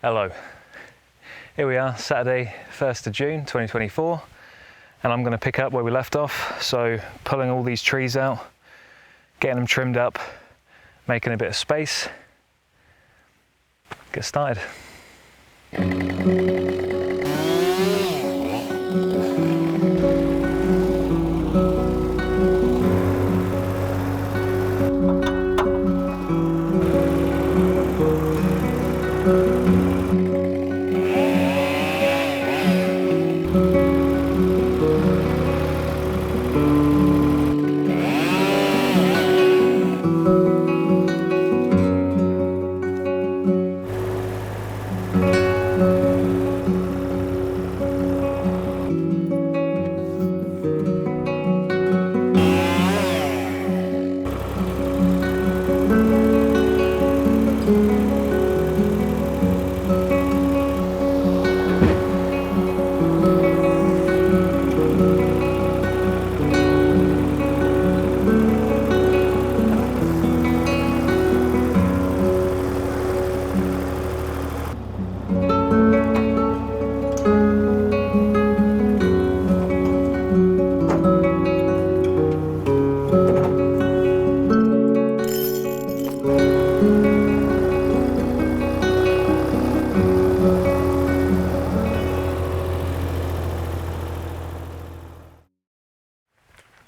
Hello. Here we are, Saturday, 1st of June 2024, and I'm going to pick up where we left off. So pulling all these trees out, getting them trimmed up, making a bit of space. Get started.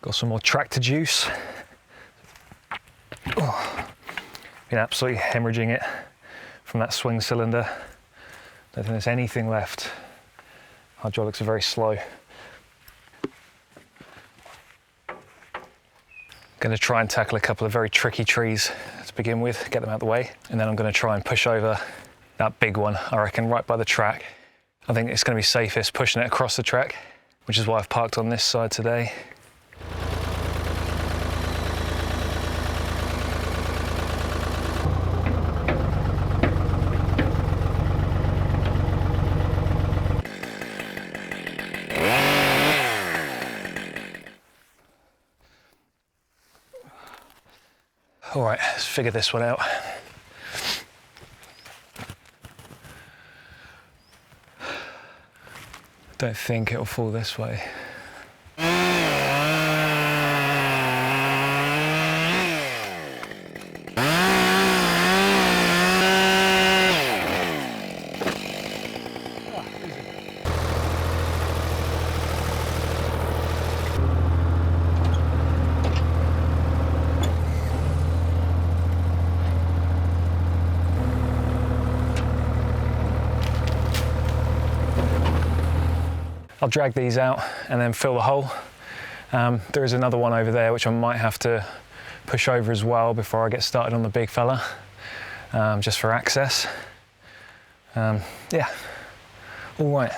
Got some more tractor juice. Oh, been absolutely hemorrhaging it from that swing cylinder. Don't think there's anything left. Hydraulics are very slow. Going to try and tackle a couple of very tricky trees to begin with, get them out of the way, and then I'm going to try and push over that big one, I reckon, right by the track. I think it's going to be safest pushing it across the track, which is why I've parked on this side today. All right, let's figure this one out. Don't think it'll fall this way. I'll drag these out and then fill the hole. There is another one over there which I might have to push over as well before I get started on the big fella, just for access. Yeah, all right.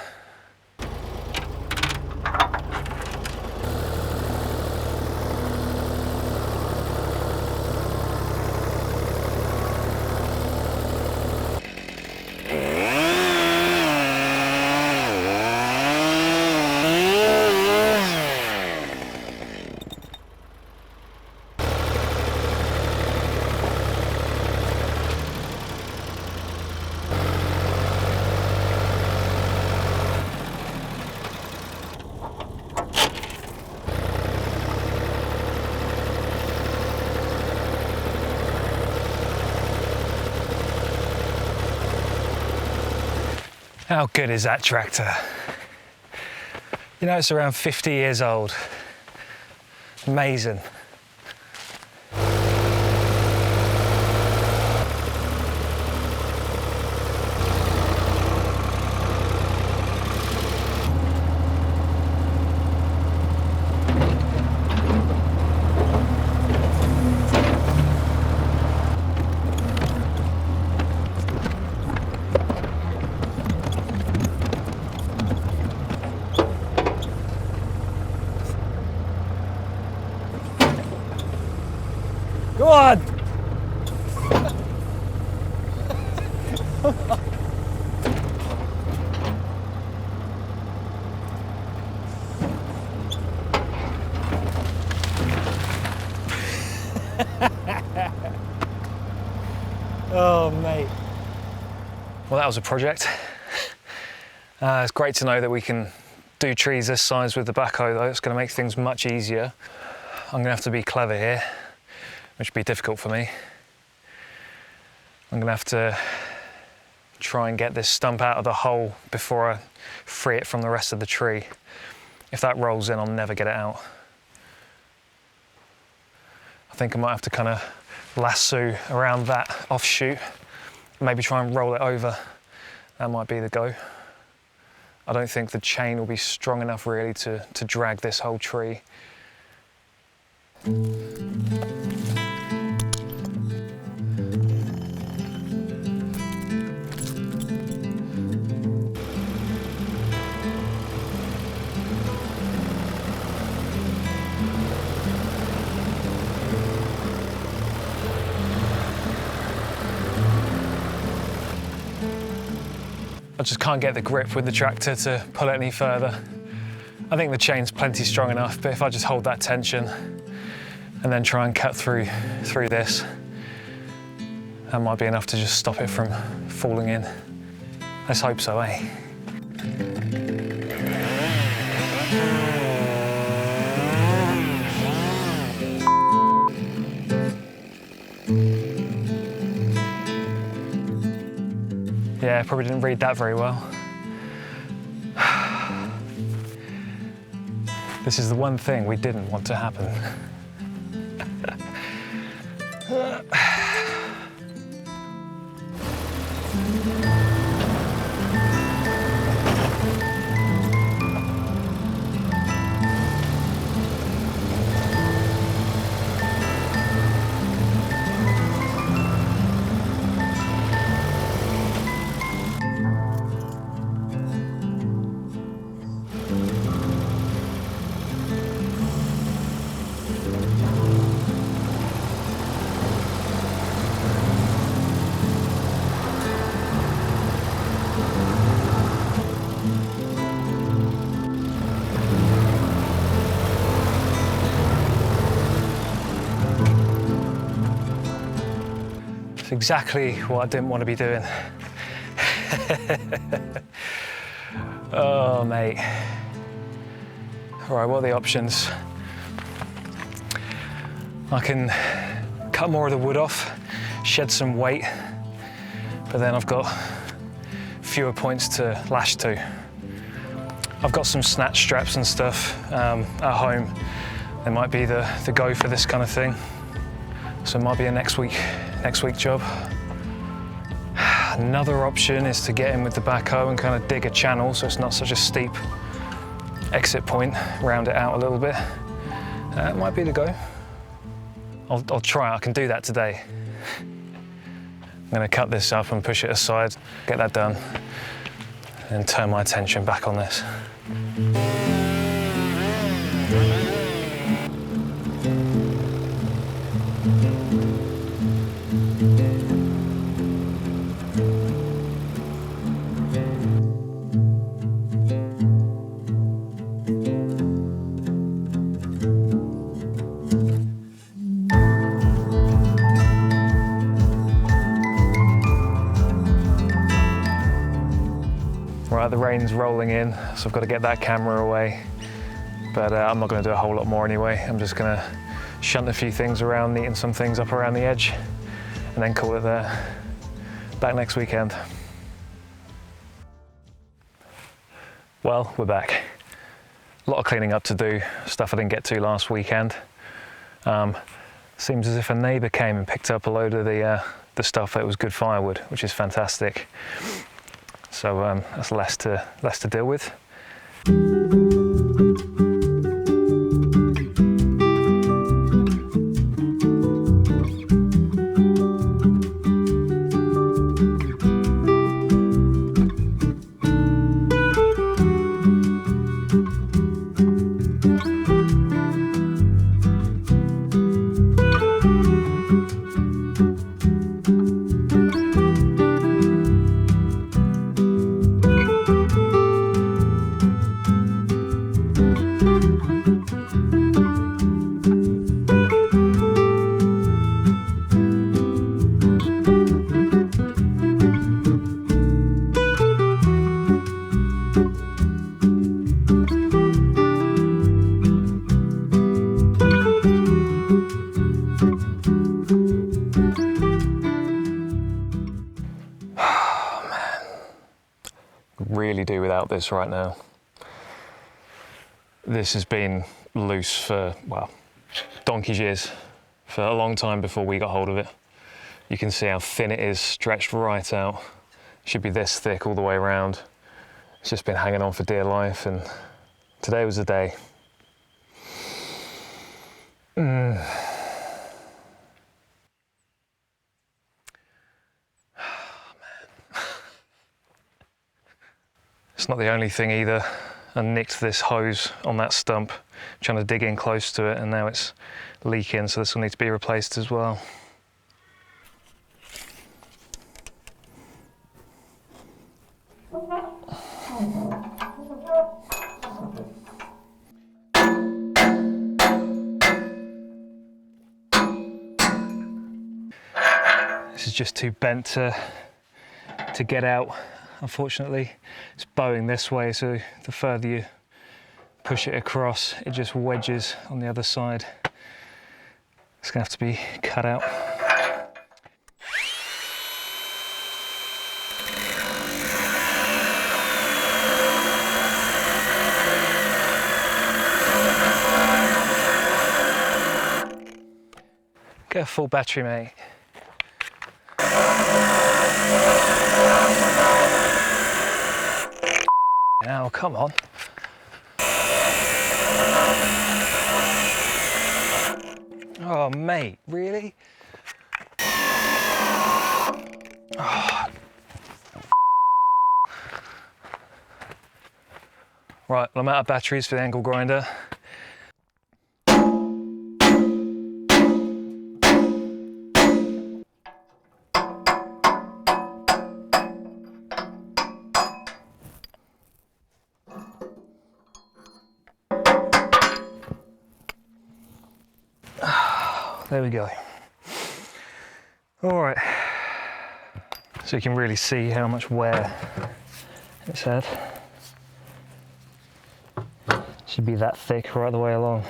How good is that tractor? You know, it's around 50 years old. Amazing. Go on! Oh, mate. Well, that was a project. It's great to know that we can do trees this size with the backhoe though. It's going to make things much easier. I'm going to have to be clever here, which will be difficult for me. I'm going to have to try and get this stump out of the hole before I free it from the rest of the tree. If that rolls in, I'll never get it out. I think I might have to kind of lasso around that offshoot, maybe try and roll it over. That might be the go. I don't think the chain will be strong enough really to drag this whole tree. I just can't get the grip with the tractor to pull it any further. I think the chain's plenty strong enough, but if I just hold that tension and then try and cut through this, that might be enough to just stop it from falling in. Let's hope so, eh? Yeah, probably didn't read that very well. This is the one thing we didn't want to happen. It's exactly what I didn't want to be doing. Oh, mate. All right, what are the options? I can cut more of the wood off, shed some weight, but then I've got fewer points to lash to. I've got some snatch straps and stuff at home. They might be the go for this kind of thing. So it might be a next week job. Another option is to get in with the backhoe and kind of dig a channel so it's not such a steep exit point, round it out a little bit. It might be the go. I'll try, I can do that today. I'm gonna cut this up and push it aside, get that done, and turn my attention back on this. Right, the rain's rolling in, so I've got to get that camera away. But I'm not going to do a whole lot more anyway. I'm just going to shunt a few things around, neaten some things up around the edge, and then call it there. Back next weekend. Well, we're back. A lot of cleaning up to do, stuff I didn't get to last weekend. Seems as if a neighbour came and picked up a load of the stuff that was good firewood, which is fantastic. So that's less to deal with. could really do without this right now. This has been loose for, well, donkey's years, for a long time before we got hold of it. You can see how thin it is, stretched right out. It should be this thick all the way around. It's just been hanging on for dear life, and today was the day. It's not the only thing either. I nicked this hose on that stump, trying to dig in close to it, and now it's leaking, so this will need to be replaced as well. This is just too bent to get out. Unfortunately, it's bowing this way, so the further you push it across, it just wedges on the other side. It's gonna have to be cut out. Get a full battery, mate. Now, come on. Oh, mate, really? Oh. Right, well, I'm out of batteries for the angle grinder. There we go. All right, so you can really see how much wear it's had. Should be that thick right the way along.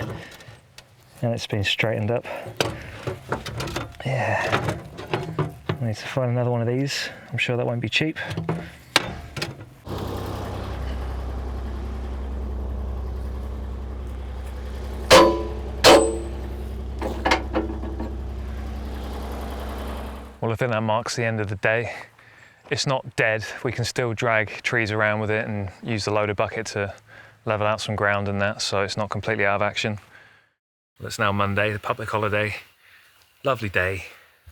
And it's been straightened up. Yeah, I need to find another one of these. I'm sure that won't be cheap. Well, I think that marks the end of the day. It's not dead. We can still drag trees around with it and use the loader bucket to level out some ground and that, so it's not completely out of action. Well, it's now Monday, the public holiday. Lovely day,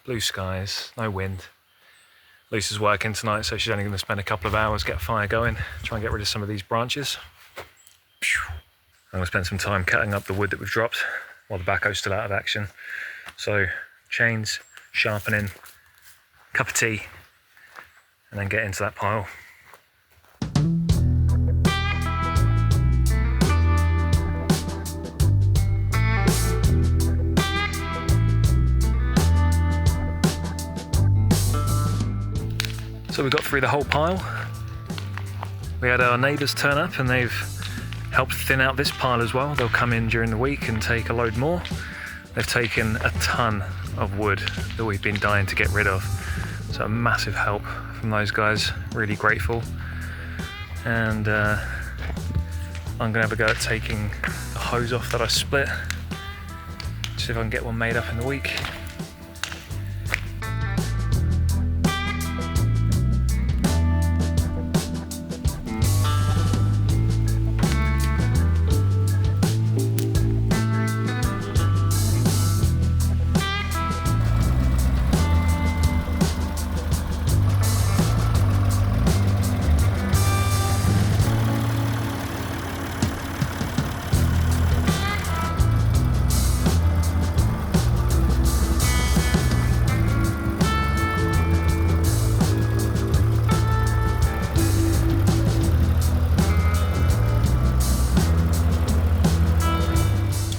blue skies, no wind. Lisa's working tonight, so she's only going to spend a couple of hours, get a fire going, try and get rid of some of these branches. I'm going to spend some time cutting up the wood that we've dropped while the backhoe's still out of action. So, chains, sharpening, cup of tea, and then get into that pile. So we got through the whole pile. We had our neighbours turn up and they've helped thin out this pile as well. They'll come in during the week and take a load more. They've taken a ton of wood that we've been dying to get rid of. So a massive help from those guys, really grateful. And I'm gonna have a go at taking the hose off that I split. See if I can get one made up in the week.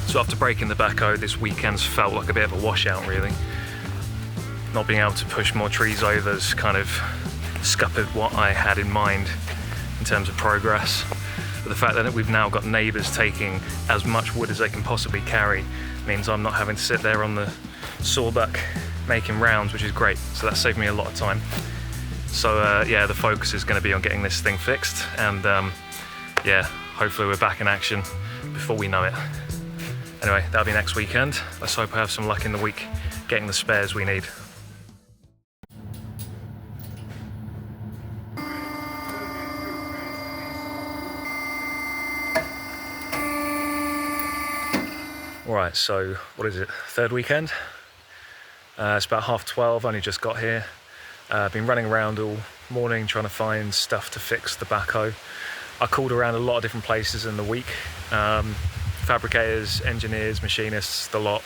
So after breaking the backhoe, this weekend's felt like a bit of a washout really. Not being able to push more trees over's kind of scuppered what I had in mind in terms of progress. But the fact that we've now got neighbours taking as much wood as they can possibly carry means I'm not having to sit there on the sawbuck making rounds, which is great. So that saved me a lot of time. So yeah, the focus is going to be on getting this thing fixed, and yeah, hopefully we're back in action before we know it. Anyway, that'll be next weekend. Let's hope I have some luck in the week getting the spares we need. Alright, so what is it, third weekend? It's about 12:30, only just got here. Been running around all morning trying to find stuff to fix the backhoe. I called around a lot of different places in the week. Fabricators, engineers, machinists, the lot.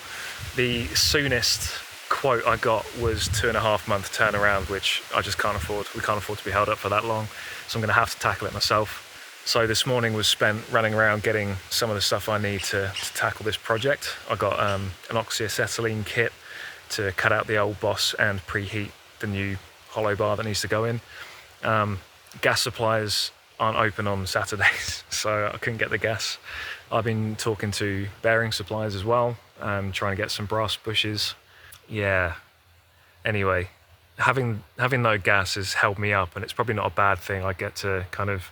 The soonest quote I got was 2.5 month turnaround, which I just can't afford. We can't afford to be held up for that long, so I'm going to have to tackle it myself. So this morning was spent running around getting some of the stuff I need to tackle this project. I got an oxyacetylene kit to cut out the old boss and preheat the new hollow bar that needs to go in. Gas supplies aren't open on Saturdays, so I couldn't get the gas. I've been talking to bearing suppliers as well, trying to get some brass bushes. Yeah, anyway, having no gas has held me up, and it's probably not a bad thing. I get to kind of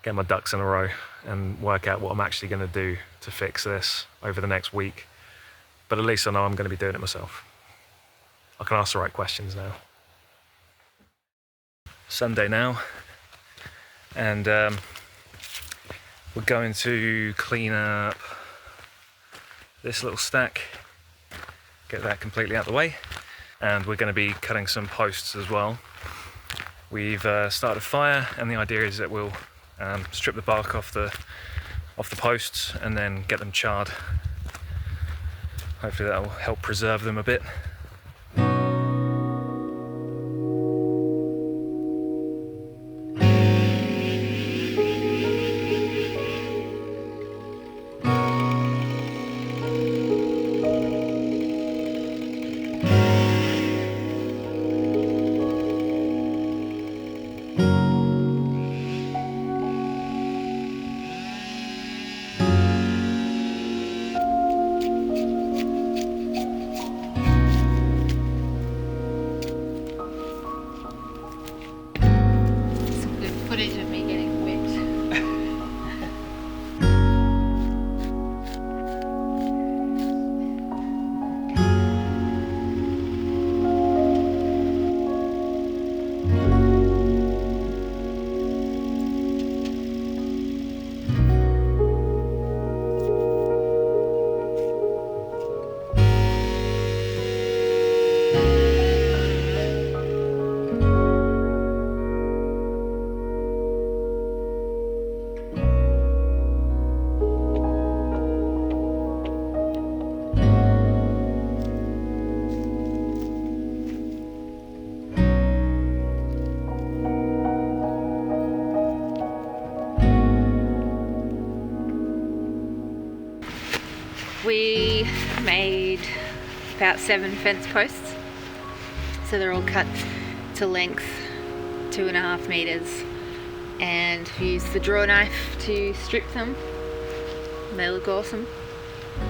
get my ducks in a row and work out what I'm actually going to do to fix this over the next week. But at least I know I'm going to be doing it myself. I can ask the right questions now. Sunday now, and we're going to clean up this little stack, get that completely out of the way, and we're going to be cutting some posts as well. We've started a fire, and the idea is that we'll strip the bark off the posts and then get them charred. Hopefully that will help preserve them a bit. Footage of me getting wet. We made about 7 fence posts, so they're all cut to length 2.5 meters, and we used the draw knife to strip them. They look awesome.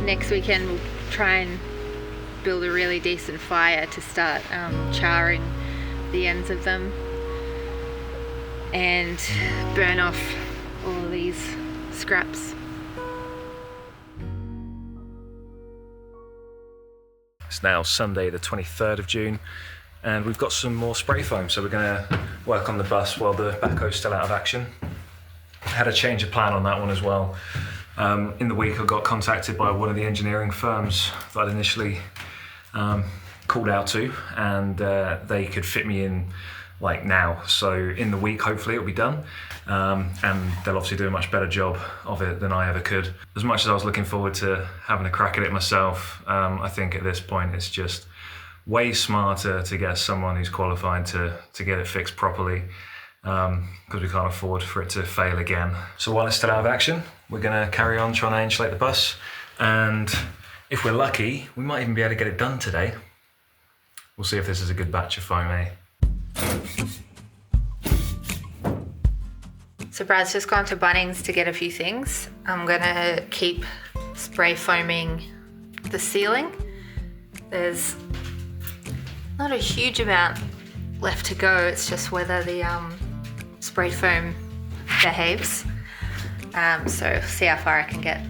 Next weekend we'll try and build a really decent fire to start charring the ends of them and burn off all of these scraps. It's now Sunday the 23rd of June, and we've got some more spray foam, so we're going to work on the bus while the backhoe's still out of action. I had a change of plan on that one as well. In the week I got contacted by one of the engineering firms that I'd initially called out to, and they could fit me in like now. So in the week hopefully it'll be done, and they'll obviously do a much better job of it than I ever could. As much as I was looking forward to having a crack at it myself, I think at this point it's just way smarter to get someone who's qualified to get it fixed properly, because we can't afford for it to fail again. So while it's still out of action, we're going to carry on trying to insulate the bus, and if we're lucky we might even be able to get it done today. We'll see if this is a good batch of foam, eh? So Brad's just gone to Bunnings to get a few things. I'm gonna keep spray foaming the ceiling. There's not a huge amount left to go. It's just whether the spray foam behaves. So see how far I can get.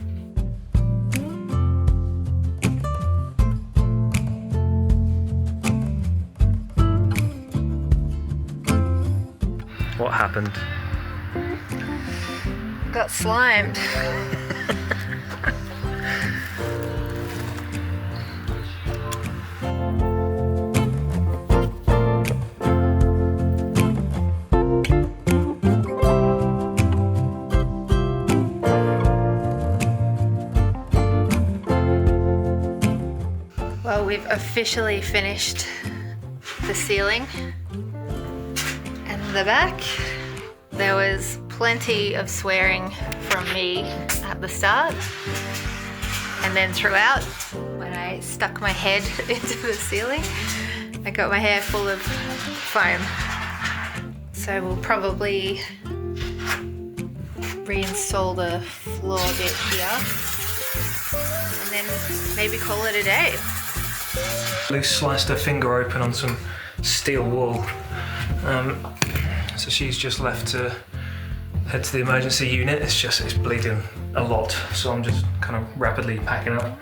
What happened? Got slimed. Well, we've officially finished the ceiling and the back. There was plenty of swearing from me at the start, and then throughout when I stuck my head into the ceiling. I got my hair full of foam. So we'll probably reinstall the floor bit here and then maybe call it a day. Luce sliced her finger open on some steel wool. So she's just left to head to the emergency unit. It's bleeding a lot, so I'm just kind of rapidly packing up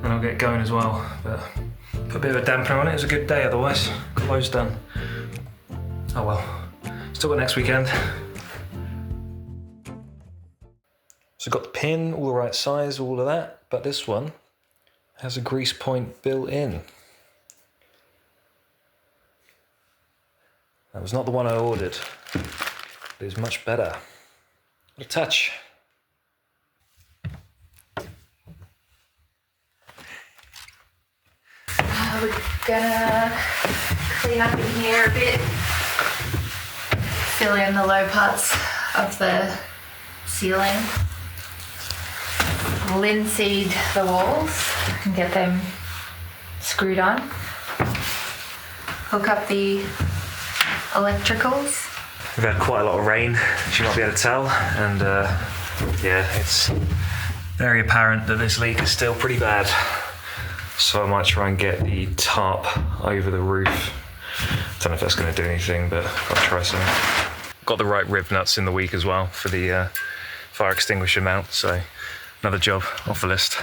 and I'll get going as well. But put a bit of a dampener on it. It was a good day otherwise. Got loads done. Oh well, still got next weekend. So got the pin, all the right size, all of that, but this one has a grease point built in. That was not the one I ordered. It was much better. What a touch. We're gonna clean up in here a bit. Fill in the low parts of the ceiling. Linseed the walls and get them screwed on. Hook up the electricals. We've had quite a lot of rain, as you might be able to tell, and yeah, it's very apparent that this leak is still pretty bad. So I might try and get the tarp over the roof. Don't know if that's going to do anything, but I'll try something. Got the right rib nuts in the week as well for the fire extinguisher mount, so another job off the list.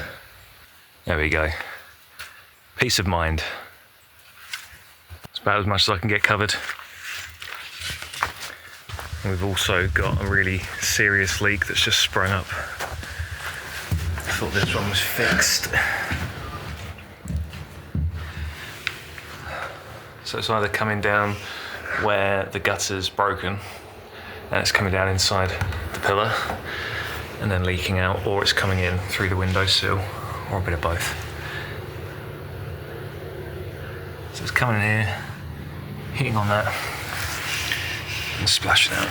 There we go. Peace of mind. It's about as much as I can get covered. And we've also got a really serious leak that's just sprung up. I thought this one was fixed. So it's either coming down where the gutter's broken and it's coming down inside the pillar and then leaking out, or it's coming in through the windowsill, or a bit of both. So it's coming in here, hitting on that, and splashing out.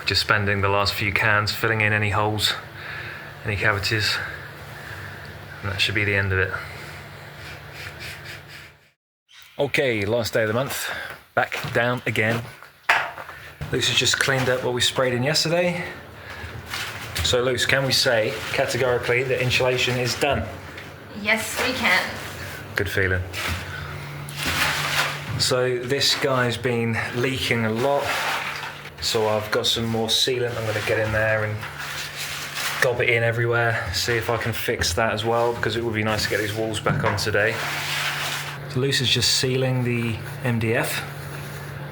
Just spending the last few cans filling in any holes, any cavities, and that should be the end of it. Okay, last day of the month, back down again. Luce has just cleaned up what we sprayed in yesterday. So Luce, can we say categorically that insulation is done? Yes, we can. Good feeling. So this guy's been leaking a lot. So I've got some more sealant. I'm going to get in there and gob it in everywhere, see if I can fix that as well, because it would be nice to get these walls back on today. So Luce is just sealing the MDF.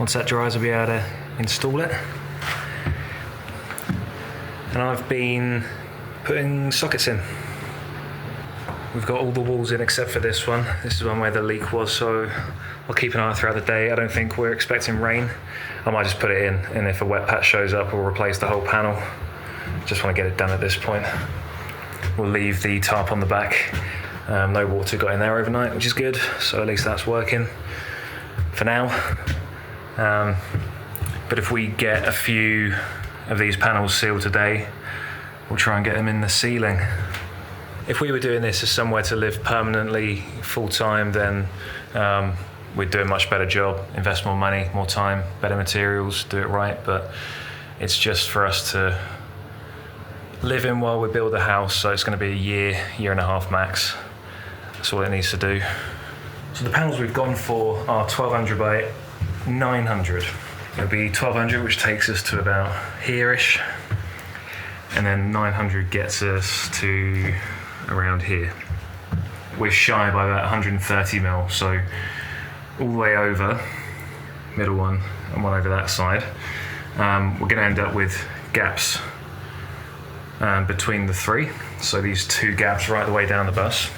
Once that dries, I'll be able to install it. And I've been putting sockets in. We've got all the walls in except for this one. This is one where the leak was, so I'll keep an eye throughout the day. I don't think we're expecting rain. I might just put it in, and if a wet patch shows up, we'll replace the whole panel. Just want to get it done at this point. We'll leave the tarp on the back. No water got in there overnight, which is good, so at least that's working for now. But if we get a few of these panels sealed today, we'll try and get them in the ceiling. If we were doing this as somewhere to live permanently, full-time, then we'd do a much better job, invest more money, more time, better materials, do it right. But it's just for us to live in while we build the house. So it's going to be a year and a half max. That's all it needs to do. So the panels we've gone for are 1200 by 900. It'll be 1200, which takes us to about here-ish. And then 900 gets us to around here. We're shy by about 130 mil, so all the way over, middle one and one over that side. We're going to end up with gaps between the three, so these two gaps right the way down the bus.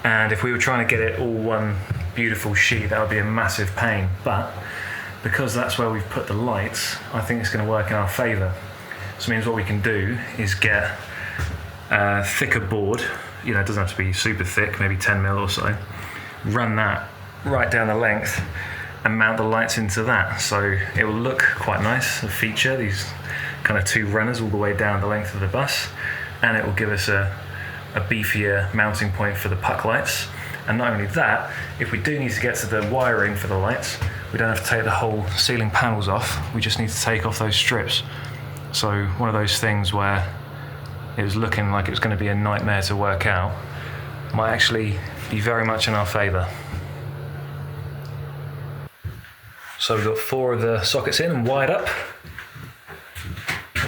And if we were trying to get it all one beautiful sheet, that would be a massive pain, but because that's where we've put the lights, I think it's going to work in our favour. So it means what we can do is get a thicker board, you know, it doesn't have to be super thick, maybe 10 mil or so, run that right down the length and mount the lights into that. So it will look quite nice, a feature, these kind of two runners all the way down the length of the bus, and it will give us a beefier mounting point for the puck lights. And not only that, if we do need to get to the wiring for the lights, we don't have to take the whole ceiling panels off, we just need to take off those strips. So one of those things where it was looking like it was going to be a nightmare to work out might actually be very much in our favour. So we've got 4 of the sockets in and wired up.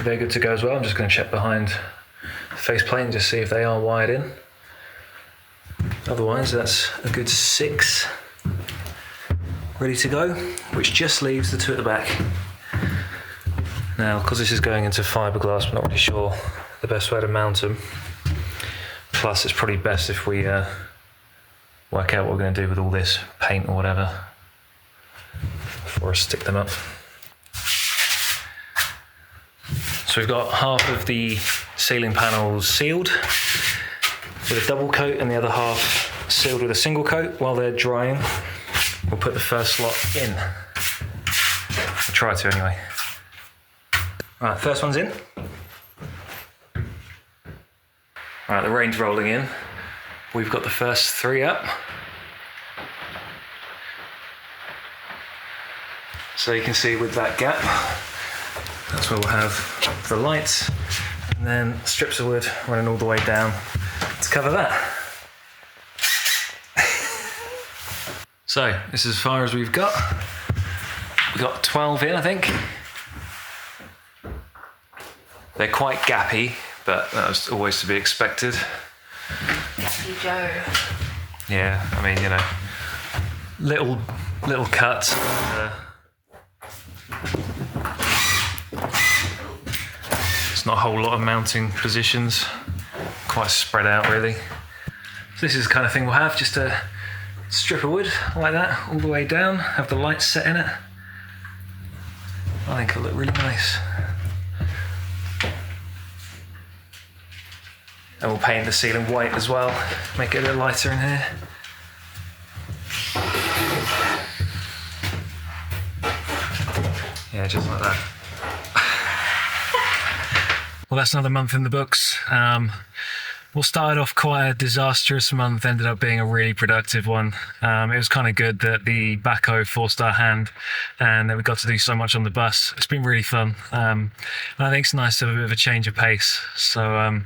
They're good to go as well. I'm just going to check behind the faceplate and just see if they are wired in. Otherwise, that's a good 6 ready to go, which just leaves the 2 at the back. Now, because this is going into fiberglass, we're not really sure the best way to mount them. Plus, it's probably best if we work out what we're going to do with all this paint or whatever before I stick them up. So we've got half of the ceiling panels sealed with a double coat and the other half sealed with a single coat. While they're drying, we'll put the first slot in. I'll try to anyway. Right, first one's in. Right, the rain's rolling in. We've got the first 3 up. So you can see with that gap, that's where we'll have the lights, and then strips of wood running all the way down to cover that. So this is as far as we've got. We've got 12 in, I think. They're quite gappy, but that was always to be expected. Gappy Joe. Yeah, I mean, you know, little cuts. It's not a whole lot of mounting positions, quite spread out really. So this is the kind of thing we'll have, just a strip of wood like that, all the way down, have the lights set in it. I think it'll look really nice. And we'll paint the ceiling white as well, make it a little lighter in here. Yeah, just like that. Well, that's another month in the books. We'll start off quite a disastrous month, ended up being a really productive one. It was kind of good that the backhoe 4-star hand and that we got to do so much on the bus. It's been really fun. And I think it's nice to have a bit of a change of pace. So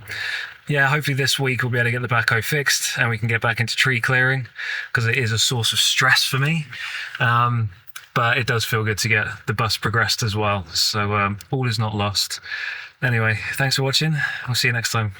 yeah, hopefully this week we'll be able to get the backhoe fixed and we can get back into tree clearing, because it is a source of stress for me. But it does feel good to get the bus progressed as well. So all is not lost. Anyway, thanks for watching. I'll see you next time.